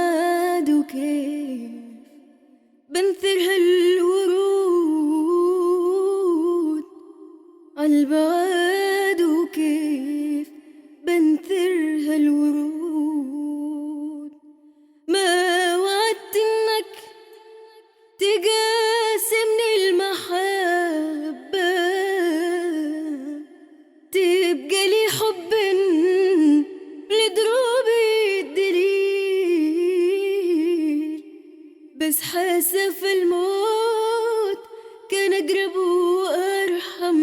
البعاد وكيف بنثر هالورود عالبعاد وكيف بنثر هالورود. ما وعدت انك تقاسمني المحبة، تبقى لي حب لدروب الدليل، بس حاسة الموت كان أقرب وأرحم.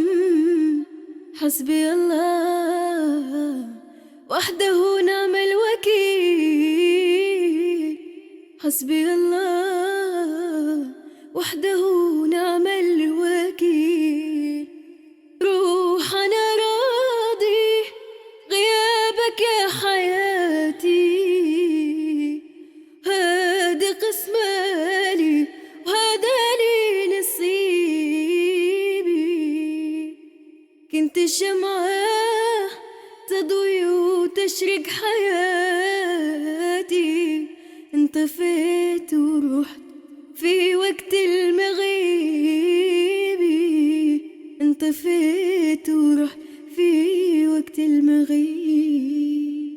حسبي الله وحده نعم الوكيل، حسبي الله وحده نعم الوكيل. روح أنا راضي غيابك يا حياتي، هذا قسمالي وهذا لي نصيبي. كنت الشمعة تضوي وتشرق حياتي، انطفيت ورحت في وقت المغيب، انطفيت ورحت في وقت المغيب.